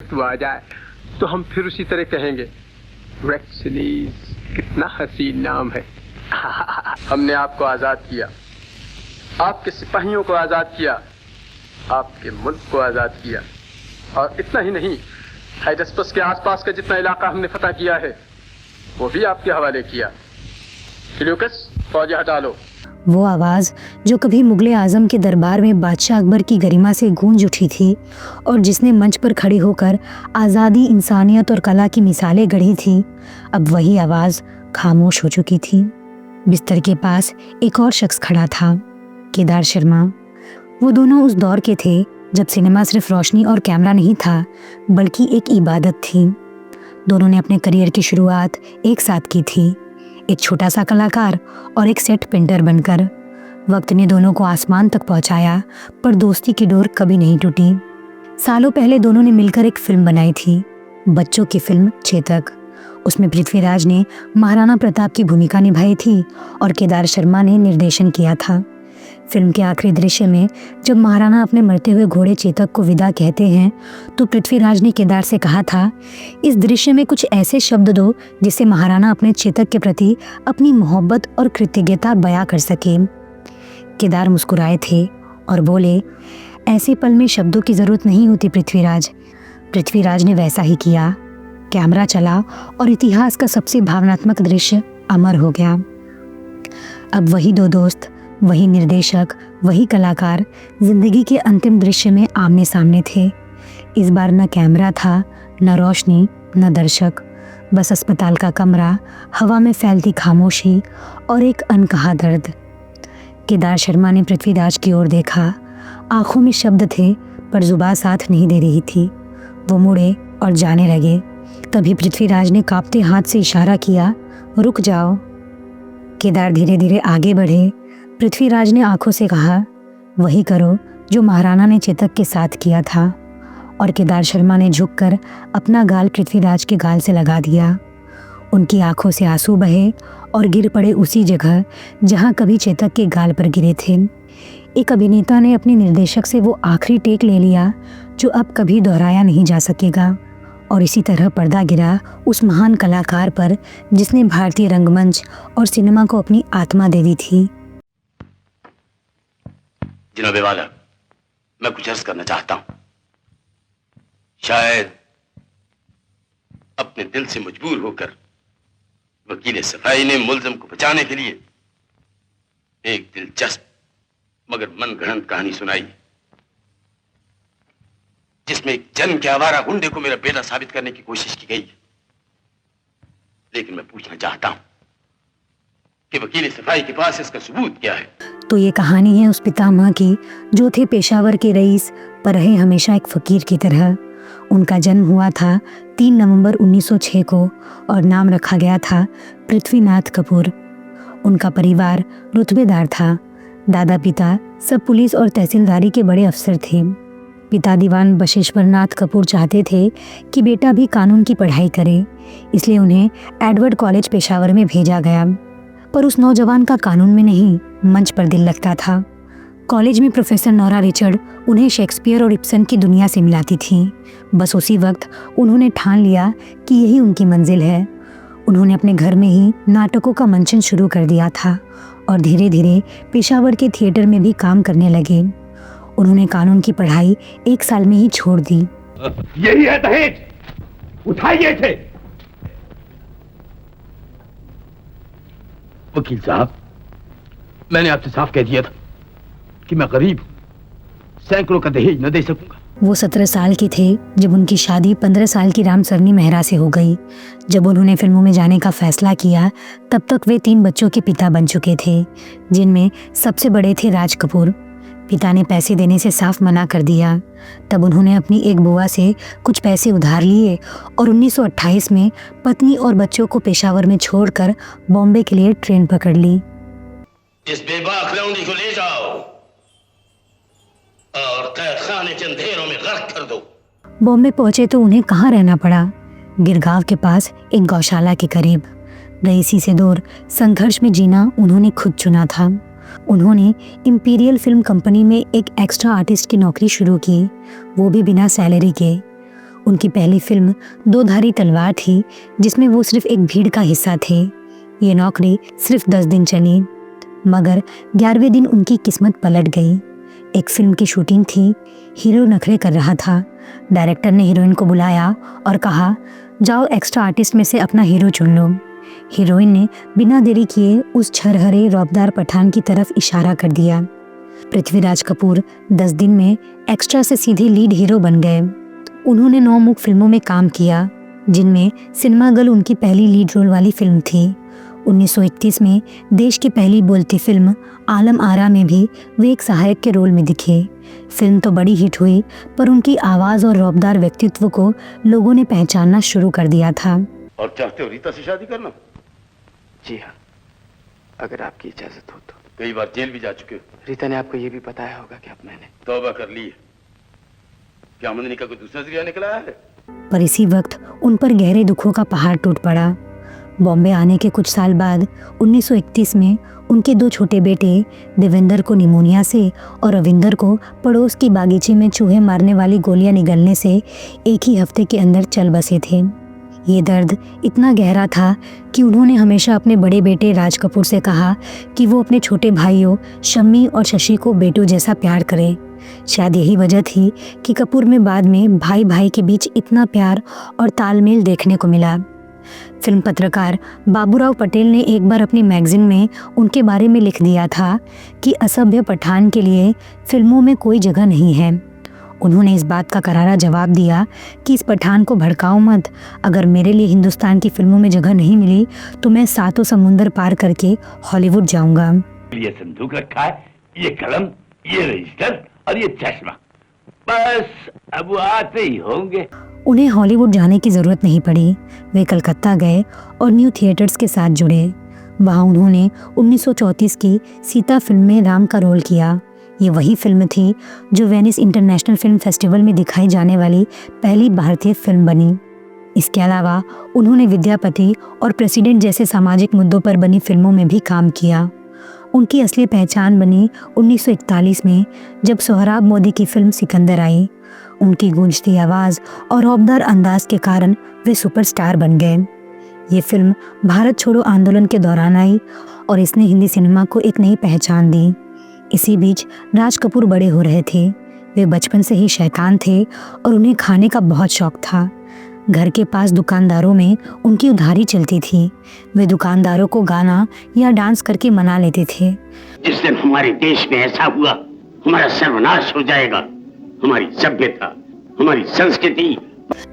तू आ जाए तो हम फिर उसी तरह कहेंगे, वैक्सीनीज कितना हसीन नाम है। हमने आपको आजाद किया, आपके सिपाहियों को आजाद किया, आपके मुल्क को आजाद किया, और इतना ही नहीं, हाइडस्पस के आसपास का जितना इलाका हमने फतह किया है वो भी आपके हवाले किया। फिल्यूकस, फौज हटा लो। वो आवाज़ जो कभी मुगले आजम के दरबार में बादशाह अकबर की गरिमा से गूंज उठी थी और जिसने मंच पर खड़ी होकर आज़ादी, इंसानियत और कला की मिसालें गढ़ी थी, अब वही आवाज़ खामोश हो चुकी थी। बिस्तर के पास एक और शख्स खड़ा था, केदार शर्मा। वो दोनों उस दौर के थे जब सिनेमा सिर्फ रोशनी और कैमरा नहीं था बल्कि एक इबादत थी। दोनों ने अपने करियर की शुरुआत एक साथ की थी, एक छोटा सा कलाकार और एक सेट पेंटर बनकर। वक्त ने दोनों को आसमान तक पहुंचाया, पर दोस्ती की डोर कभी नहीं टूटी। सालों पहले दोनों ने मिलकर एक फिल्म बनाई थी, बच्चों की फिल्म चेतक। उसमें पृथ्वीराज ने महाराणा प्रताप की भूमिका निभाई थी और केदार शर्मा ने निर्देशन किया था। फिल्म के आखिरी दृश्य में जब महाराणा अपने मरते हुए घोड़े चेतक को विदा कहते हैं तो पृथ्वीराज ने केदार से कहा था, इस दृश्य में कुछ ऐसे शब्द दो जिससे महाराणा अपने चेतक के प्रति अपनी मोहब्बत और कृतज्ञता बयां कर सके। केदार मुस्कुराए थे और बोले, ऐसे पल में शब्दों की जरूरत नहीं होती पृथ्वीराज। पृथ्वीराज ने वैसा ही किया। कैमरा चला और इतिहास का सबसे भावनात्मक दृश्य अमर हो गया। अब वही दो दोस्त, वही निर्देशक, वही कलाकार जिंदगी के अंतिम दृश्य में आमने सामने थे। इस बार न कैमरा था, न रोशनी, न दर्शक, बस अस्पताल का कमरा, हवा में फैलती खामोशी और एक अनकहा दर्द। केदार शर्मा ने पृथ्वीराज की ओर देखा। आंखों में शब्द थे पर जुबान साथ नहीं दे रही थी। वो मुड़े और जाने लगे। तभी पृथ्वीराज ने कांपते हाथ से इशारा किया, रुक जाओ। केदार धीरे धीरे आगे बढ़े। पृथ्वीराज ने आंखों से कहा, वही करो जो महाराणा ने चेतक के साथ किया था। और केदार शर्मा ने झुककर अपना गाल पृथ्वीराज के गाल से लगा दिया। उनकी आंखों से आंसू बहे और गिर पड़े उसी जगह जहां कभी चेतक के गाल पर गिरे थे। एक अभिनेता ने अपने निर्देशक से वो आखिरी टेक ले लिया जो अब कभी दोहराया नहीं जा सकेगा। और इसी तरह पर्दा गिरा उस महान कलाकार पर जिसने भारतीय रंगमंच और सिनेमा को अपनी आत्मा दे दी थी। जनाबे वाला, मैं कुछ अर्ज करना चाहता हूं। शायद अपने दिल से मजबूर होकर वकील सफाई ने मुल्जिम को बचाने के लिए एक दिलचस्प मगर मनगढ़ंत कहानी सुनाई, जिसमें एक जन्म के आवारा गुंडे को मेरा बेटा साबित करने की कोशिश की गई। लेकिन मैं पूछना चाहता हूं कि वकील सफाई के पास इसका सबूत क्या है? तो ये कहानी है उस पितामह की जो थे पेशावर के रईस पर रहे हमेशा एक फकीर की तरह। उनका जन्म हुआ था 3 नवंबर 1906 को और नाम रखा गया था पृथ्वीनाथ कपूर। उनका परिवार रुतबेदार था। दादा पिता सब पुलिस और तहसीलदारी के बड़े अफसर थे। पिता दीवान बशेश्वरनाथ कपूर चाहते थे कि बेटा भी कानून की पढ़ाई करे, इसलिए उन्हें एडवर्ड कॉलेज पेशावर में भेजा गया। पर उस नौजवान का कानून में नहीं, मंच पर दिल लगता था। कॉलेज में प्रोफेसर नोरा रिचर्ड उन्हें शेक्सपियर और इब्सन की दुनिया से मिलाती थी। बस उसी वक्त उन्होंने ठान लिया कि यही उनकी मंजिल है। उन्होंने अपने घर में ही नाटकों का मंचन शुरू कर दिया था और धीरे धीरे पेशावर के थिएटर में भी काम करने लगे। उन्होंने कानून की पढ़ाई 1 साल में ही छोड़ दी। यही है दहेज, उठाइए थे। वकील साहब, मैंने आपसे साफ कह दिया था कि मैं गरीब हूं, सैकड़ों का दहेज न दे सकूंगा। वो 17 साल के थे जब उनकी शादी 15 साल की रामसरनी मेहरा से हो गई। जब उन्होंने फिल्मों में जाने का फैसला किया तब तक वे 3 बच्चों के पिता बन चुके थे, जिनमें सबसे बड़े थे राज कपूर। पिता ने पैसे देने से साफ मना कर दिया। तब उन्होंने अपनी एक बुआ से कुछ पैसे उधार लिए और 1928 में पत्नी और बच्चों को पेशावर में छोड़कर बॉम्बे के लिए ट्रेन पकड़ ली। इस बेबाक लौंडी को ले जाओ और कैद खाने के अंधेरों में गर्क कर दो। बॉम्बे पहुंचे तो उन्हें कहाँ रहना पड़ा, गिरगांव के पास एक गौशाला के करीब। रईसी से दूर संघर्ष में जीना उन्होंने खुद चुना था। उन्होंने इंपीरियल फिल्म कंपनी में एक एक्स्ट्रा आर्टिस्ट की नौकरी शुरू की, वो भी बिना सैलरी के। उनकी पहली फिल्म दो धारी तलवार थी, जिसमें वो सिर्फ एक भीड़ का हिस्सा थे। ये नौकरी सिर्फ 10 दिन चली, मगर 11वें दिन उनकी किस्मत पलट गई। एक फिल्म की शूटिंग थी, हीरो नखरे कर रहा था। डायरेक्टर ने हीरोइन को बुलाया और कहा, जाओ एक्स्ट्रा आर्टिस्ट में से अपना हीरो चुन लो। हीरोइन ने बिना देरी किए उस छरहरे रौबदार पठान की तरफ इशारा कर दिया। पृथ्वीराज कपूर 10 दिन में एक्स्ट्रा से सीधे लीड हीरो बन गए। उन्होंने 9 मुख्य फिल्मों में काम किया, जिनमें सिनेमा गर्ल उनकी पहली लीड रोल वाली फिल्म थी। 1931 में देश की पहली बोलती फिल्म आलम आरा में भी वे एक सहायक के रोल में दिखे। फिल्म तो बड़ी हिट हुई, पर उनकी आवाज़ और रौबदार व्यक्तित्व को लोगों ने पहचानना शुरू कर दिया था। और चाहते हो रीता से शादी करना? जी हाँ, अगर आपकी इजाजत हो तो। कई बार जेल भी जा चुके हो। रीता ने आपको ये भी बताया होगा कि अब मैंने तौबा कर ली है। क्या आमदनी का कोई दूसरा जरिया निकला है? पर इसी वक्त उन पर गहरे दुखों का पहाड़ टूट पड़ा। बॉम्बे आने के कुछ साल बाद 1931 में उनके 2 छोटे बेटे देवेंद्र को निमोनिया से और रविंदर को पड़ोस की बागीचे में चूहे मारने वाली गोलियां निगलने से एक ही हफ्ते के अंदर चल बसे थे। ये दर्द इतना गहरा था कि उन्होंने हमेशा अपने बड़े बेटे राज कपूर से कहा कि वो अपने छोटे भाइयों शम्मी और शशि को बेटों जैसा प्यार करें। शायद यही वजह थी कि कपूर में बाद में भाई भाई के बीच इतना प्यार और तालमेल देखने को मिला। फिल्म पत्रकार बाबूराव पटेल ने एक बार अपनी मैगजीन में उनके बारे में लिख दिया था कि असभ्य पठान के लिए फिल्मों में कोई जगह नहीं है। उन्होंने इस बात का करारा जवाब दिया कि इस पठान को भड़काओ मत। अगर मेरे लिए हिंदुस्तान की फिल्मों में जगह नहीं मिली तो मैं 7 समुंदर पार करके हॉलीवुड जाऊंगा। ये संदूक रखा है, ये कलम, ये रजिस्टर और ये चश्मा, बस अब वो आते ही होंगे। उन्हें हॉलीवुड जाने की ज़रूरत नहीं पड़ी। वे कलकत्ता गए और न्यू थिएटर्स के साथ जुड़े। वहाँ उन्होंने 1934 की सीता फिल्म में राम का रोल किया। ये वही फिल्म थी जो वेनिस इंटरनेशनल फिल्म फेस्टिवल में दिखाई जाने वाली पहली भारतीय फिल्म बनी। इसके अलावा उन्होंने विद्यापति और प्रेसिडेंट जैसे सामाजिक मुद्दों पर बनी फिल्मों में भी काम किया। उनकी असली पहचान बनी 1941 में, जब सोहराब मोदी की फिल्म सिकंदर आई। उनकी गूंजती आवाज़ और रौबदार अंदाज के कारण वे सुपरस्टार बन गए। ये फिल्म भारत छोड़ो आंदोलन के दौरान आई और इसने हिंदी सिनेमा को एक नई पहचान दी। इसी बीच राज कपूर बड़े हो रहे थे। वे बचपन से ही शैतान थे और उन्हें खाने का बहुत शौक था। घर के पास दुकानदारों में उनकी उधारी चलती थी। वे दुकानदारों को गाना या डांस करके मना लेते थे। जिस दिन हमारे देश में ऐसा हुआ, हमारा सर्वनाश हो जाएगा, हमारी सभ्यता, हमारी संस्कृति।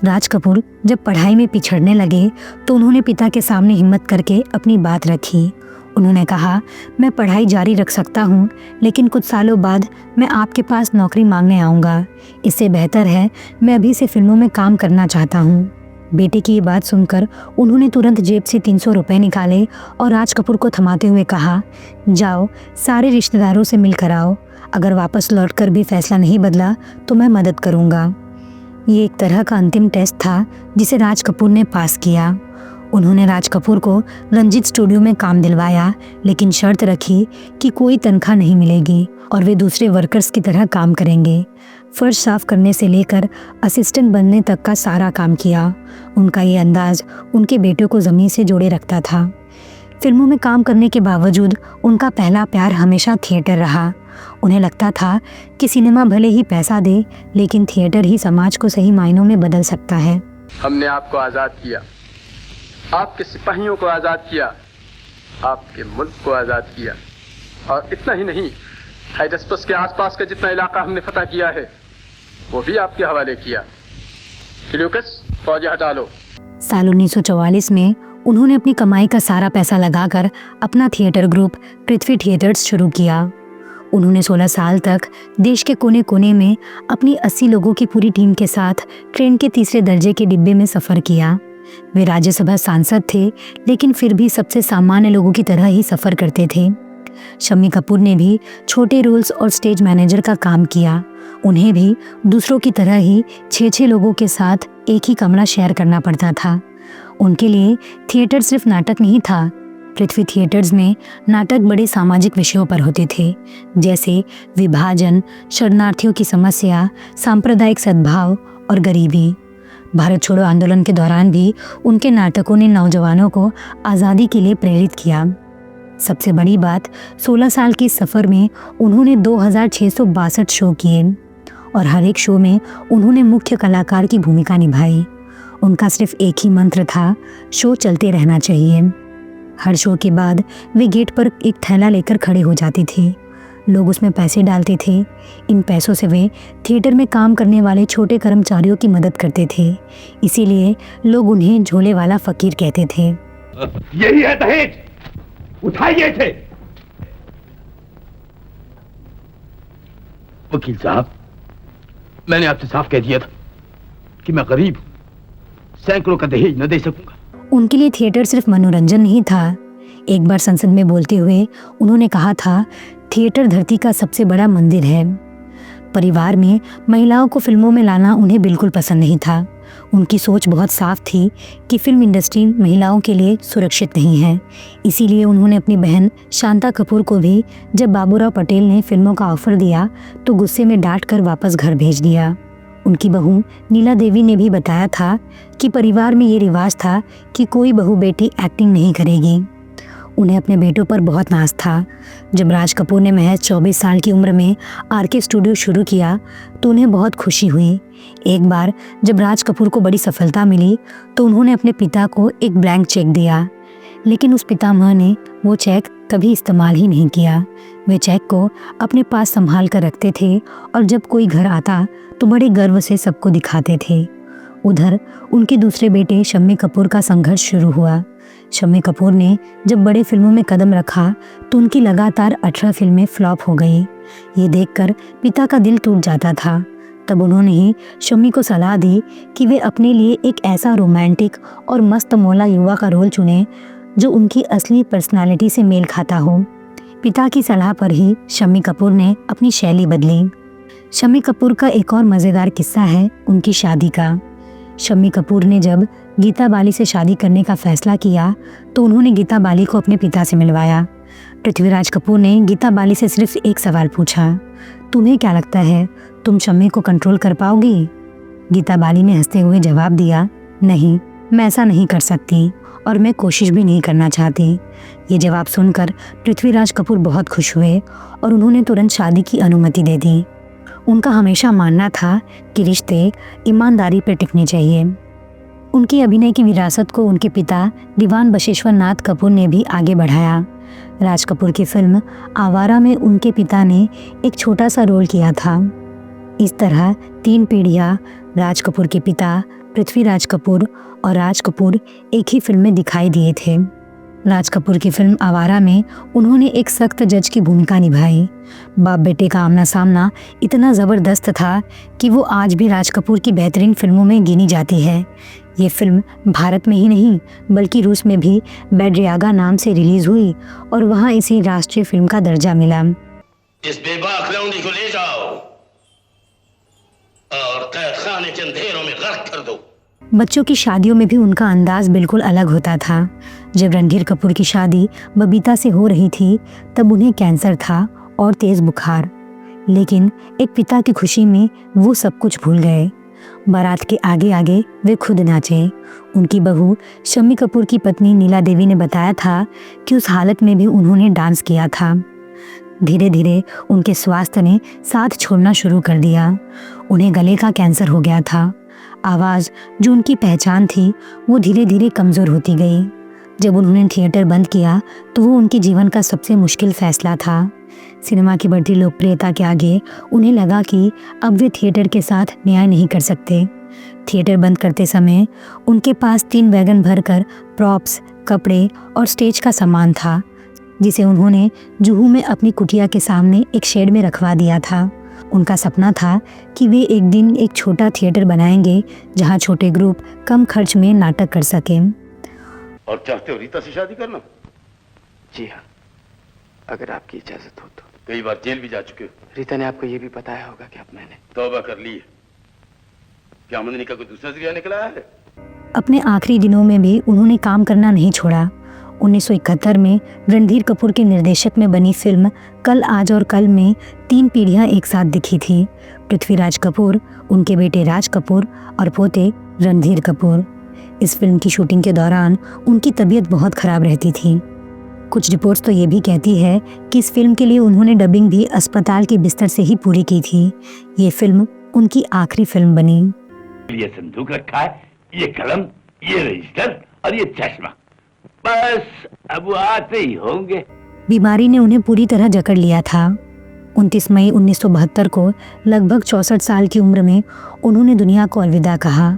राज कपूर जब पढ़ाई में पिछड़ने लगे तो उन्होंने पिता के सामने हिम्मत करके अपनी बात रखी। उन्होंने कहा, मैं पढ़ाई जारी रख सकता हूँ, लेकिन कुछ सालों बाद मैं आपके पास नौकरी मांगने आऊँगा। इससे बेहतर है मैं अभी से फिल्मों में काम करना चाहता हूँ। बेटे की ये बात सुनकर उन्होंने तुरंत जेब से 300 रुपये निकाले और राज कपूर को थमाते हुए कहा, जाओ सारे रिश्तेदारों से मिल कर आओ। अगर वापस लौटकर भी फैसला नहीं बदला तो मैं मदद करूँगा। ये एक तरह का अंतिम टेस्ट था जिसे राज कपूर ने पास किया। उन्होंने राज कपूर को रंजीत स्टूडियो में काम दिलवाया, लेकिन शर्त रखी कि कोई तनख्वाह नहीं मिलेगी और वे दूसरे वर्कर्स की तरह काम करेंगे। फर्श साफ करने से लेकर असिस्टेंट बनने तक का सारा काम किया। उनका ये अंदाज उनके बेटों को ज़मीन से जोड़े रखता था। फिल्मों में काम करने के बावजूद उनका पहला प्यार हमेशा थिएटर रहा। उन्हें लगता था कि सिनेमा भले ही पैसा दे, लेकिन थिएटर ही समाज को सही मायनों में बदल सकता है। हमने आपको आज़ाद किया, आपके सिपाहियों को आज़ाद किया, आपके मुल्क को आज़ाद किया, और इतना ही नहीं, हाइडस्पस के आसपास का जितना इलाका हमने फतह किया है वो भी आपके हवाले किया। फिल्यूकस, फौज हटा लो। साल 1944 में उन्होंने अपनी कमाई का सारा पैसा लगाकर अपना थिएटर ग्रुप पृथ्वी थिएटर्स शुरू किया। उन्होंने 16 साल तक देश के कोने कोने में अपनी 80 लोगों की पूरी टीम के साथ ट्रेन के तीसरे दर्जे के डिब्बे में सफ़र किया। वे राज्यसभा सांसद थे, लेकिन फिर भी सबसे सामान्य लोगों की तरह ही सफ़र करते थे। शम्मी कपूर ने भी छोटे रोल्स और स्टेज मैनेजर का काम किया। उन्हें भी दूसरों की तरह ही 6-6 लोगों के साथ एक ही कमरा शेयर करना पड़ता था। उनके लिए थिएटर सिर्फ नाटक नहीं था। पृथ्वी थिएटर्स में नाटक बड़े सामाजिक विषयों पर होते थे, जैसे विभाजन, शरणार्थियों की समस्या, सांप्रदायिक सद्भाव और गरीबी। भारत छोड़ो आंदोलन के दौरान भी उनके नाटकों ने नौजवानों को आज़ादी के लिए प्रेरित किया। सबसे बड़ी बात, 16 साल के सफ़र में उन्होंने 2662 शो किए और हर एक शो में उन्होंने मुख्य कलाकार की भूमिका निभाई। उनका सिर्फ एक ही मंत्र था, शो चलते रहना चाहिए। हर शो के बाद वे गेट पर एक थैला लेकर खड़े हो जाते थे। लोग उसमें पैसे डालते थे। इन पैसों से वे थिएटर में काम करने वाले छोटे कर्मचारियों की मदद करते थे। इसीलिए लोग उन्हें झोले वाला फकीर कहते थे। यही है दहेज, उठाइए थे। वकील साहब, मैंने आपसे साफ कह दिया था कि मैं गरीब हूं, सैकड़ों का दहेज न दे सकूंगा। उनके लिए थिएटर सिर्फ मनोरंजन नहीं था। एक बार संसद में बोलते हुए उन्होंने कहा था, थिएटर धरती का सबसे बड़ा मंदिर है। परिवार में महिलाओं को फिल्मों में लाना उन्हें बिल्कुल पसंद नहीं था। उनकी सोच बहुत साफ थी कि फिल्म इंडस्ट्री महिलाओं के लिए सुरक्षित नहीं है। इसीलिए उन्होंने अपनी बहन शांता कपूर को भी जब बाबूराव पटेल ने फिल्मों का ऑफर दिया तो गुस्से में डांट कर वापस घर भेज दिया। उनकी बहू नीला देवी ने भी बताया था कि परिवार में ये रिवाज था कि कोई बहू बेटी एक्टिंग नहीं करेगी। उन्हें अपने बेटों पर बहुत नाज था। जब राज कपूर ने महज 24 साल की उम्र में आरके स्टूडियो शुरू किया तो उन्हें बहुत खुशी हुई। एक बार जब राज कपूर को बड़ी सफलता मिली तो उन्होंने अपने पिता को एक ब्लैंक चेक दिया, लेकिन उस पितामह ने वो चेक कभी इस्तेमाल ही नहीं किया। वे चेक को अपने पास संभाल कर रखते थे और जब कोई घर आता तो बड़े गर्व से सबको दिखाते थे। उधर उनके दूसरे बेटे शम्मी कपूर का संघर्ष शुरू हुआ। शम्मी कपूर ने जब बड़े फिल्मों में कदम रखा तो उनकी लगातार 18 फिल्में फ्लॉप हो गई। ये देखकर पिता का दिल टूट जाता था। तब उन्होंने ही शम्मी को सलाह दी कि वे अपने लिए एक ऐसा रोमांटिक और मस्त मौला युवा का रोल चुनें जो उनकी असली पर्सनालिटी से मेल खाता हो। पिता की सलाह पर ही शम्मी कपूर ने अपनी शैली बदली। शम्मी कपूर का एक और मज़ेदार किस्सा है उनकी शादी का। शम्मी कपूर ने जब गीता बाली से शादी करने का फैसला किया तो उन्होंने गीता बाली को अपने पिता से मिलवाया। पृथ्वीराज कपूर ने गीता बाली से सिर्फ एक सवाल पूछा, तुम्हें क्या लगता है तुम शम्मी को कंट्रोल कर पाओगी? गीता बाली ने हंसते हुए जवाब दिया, नहीं, मैं ऐसा नहीं कर सकती और मैं कोशिश भी नहीं करना चाहती। ये जवाब सुनकर पृथ्वीराज कपूर बहुत खुश हुए और उन्होंने तुरंत शादी की अनुमति दे दी। उनका हमेशा मानना था कि रिश्ते ईमानदारी पर टिकने चाहिए। उनकी अभिनय की विरासत को उनके पिता दीवान बशेश्वर नाथ कपूर ने भी आगे बढ़ाया। राज कपूर की फिल्म आवारा में उनके पिता ने एक छोटा सा रोल किया था। इस तरह 3 पीढ़ियाँ राज कपूर के पिता, पृथ्वीराज कपूर और राज कपूर एक ही फिल्म में दिखाई दिए थे। राज कपूर की फिल्म आवारा में उन्होंने एक सख्त जज की भूमिका निभाई। बाप बेटे का आमना सामना इतना ज़बरदस्त था कि वो आज भी राज कपूर की बेहतरीन फिल्मों में गिनी जाती है। ये फिल्म भारत में ही नहीं बल्कि रूस में भी बैड्रियागा नाम से रिलीज हुई और वहाँ इसे राष्ट्रीय फिल्म का दर्जा मिला। इस बेबाक लौंडी को ले जाओ और कैद खाने के अंधेरों में गर्क कर दो। बच्चों की शादियों में भी उनका अंदाज बिल्कुल अलग होता था। जब रणधीर कपूर की शादी बबीता से हो रही थी तब उन्हें कैंसर था और तेज बुखार, लेकिन एक पिता की खुशी में वो सब कुछ भूल गए। बारात के आगे आगे वे खुद नाचे। उनकी बहू शम्मी कपूर की पत्नी नीला देवी ने बताया था कि उस हालत में भी उन्होंने डांस किया था। धीरे धीरे उनके स्वास्थ्य ने साथ छोड़ना शुरू कर दिया। उन्हें गले का कैंसर हो गया था। आवाज़ जो उनकी पहचान थी वो धीरे धीरे कमज़ोर होती गई। जब उन्होंने थिएटर बंद किया तो वो उनके जीवन का सबसे मुश्किल फैसला था। सिनेमा की बढ़ती लोकप्रियता के आगे उन्हें लगा कि अब वे थिएटर के साथ न्याय नहीं कर सकते। थिएटर बंद करते समय उनके पास 3 वैगन भरकर प्रॉप्स, कपड़े और स्टेज का सामान था, जिसे उन्होंने जुहू में अपनी कुटिया के सामने एक शेड में रखवा दिया था। उनका सपना था कि वे एक दिन एक छोटा थिएटर बनाएंगे जहां छोटे ग्रुप कम खर्च में नाटक कर सकें। और चाहते हो रीता से शादी करना? जी हाँ, अगर आपकी इजाजत हो तो। कई बार जेल भी जा चुके हो। रीता ने आपको ये भी बताया होगा कि अब मैंने तौबा कर ली है। क्या आमदनी का कोई दूसरा जरिया निकला है? अपने आखिरी दिनों में भी उन्होंने काम करना नहीं छोड़ा। 1971 में रणधीर कपूर के निर्देशक में बनी फिल्म कल आज और कल में 3 पीढ़ियां एक साथ दिखी थी, पृथ्वीराज कपूर, उनके बेटे राज कपूर और पोते रणधीर कपूर। इस फिल्म की शूटिंग के दौरान उनकी तबीयत बहुत खराब रहती थी। कुछ रिपोर्ट्स तो ये भी कहती है कि इस फिल्म के लिए उन्होंने डबिंग भी अस्पताल के बिस्तर से ही पूरी की थी। ये फिल्म उनकी आखिरी फिल्म बनी। ये संदूक रखा है, ये कलम, ये रजिस्टर और ये चश्मा। बस अब वो आते ही होंगे। बीमारी ने उन्हें पूरी तरह जकड़ लिया था। 29 मई 1972 को लगभग 64 साल की उम्र में उन्होंने दुनिया को अलविदा कहा।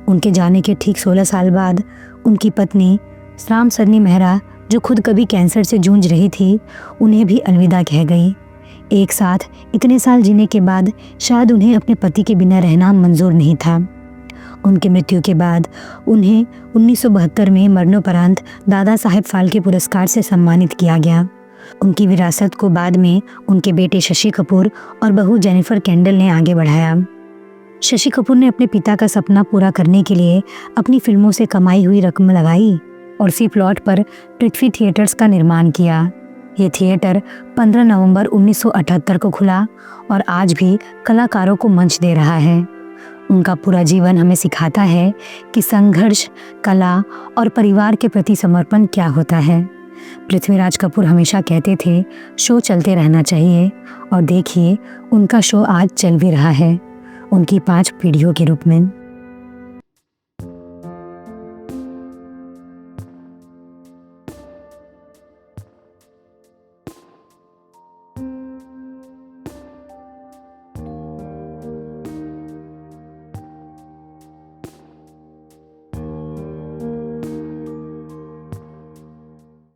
उनके जाने के ठीक 16 साल बाद उनकी पत्नी राम सरनी मेहरा, जो खुद कभी कैंसर से जूझ रही थी, उन्हें भी अलविदा कह गई। एक साथ इतने साल जीने के बाद शायद उन्हें अपने पति के बिना रहना मंजूर नहीं था। उनकी मृत्यु के बाद उन्हें 1972 में मरणोपरांत दादा साहेब फाल्के पुरस्कार से सम्मानित किया गया। उनकी विरासत को बाद में उनके बेटे शशि कपूर और बहू जेनिफर कैंडल ने आगे बढ़ाया। शशि कपूर ने अपने पिता का सपना पूरा करने के लिए अपनी फिल्मों से कमाई हुई रकम लगाई और उसी प्लॉट पर पृथ्वी थिएटर्स का निर्माण किया। ये थिएटर 15 नवंबर 1978 को खुला और आज भी कलाकारों को मंच दे रहा है। उनका पूरा जीवन हमें सिखाता है कि संघर्ष, कला और परिवार के प्रति समर्पण क्या होता है। पृथ्वीराज कपूर हमेशा कहते थे, शो चलते रहना चाहिए, और देखिए उनका शो आज चल भी रहा है, उनकी 5 पीढ़ियों के रूप में।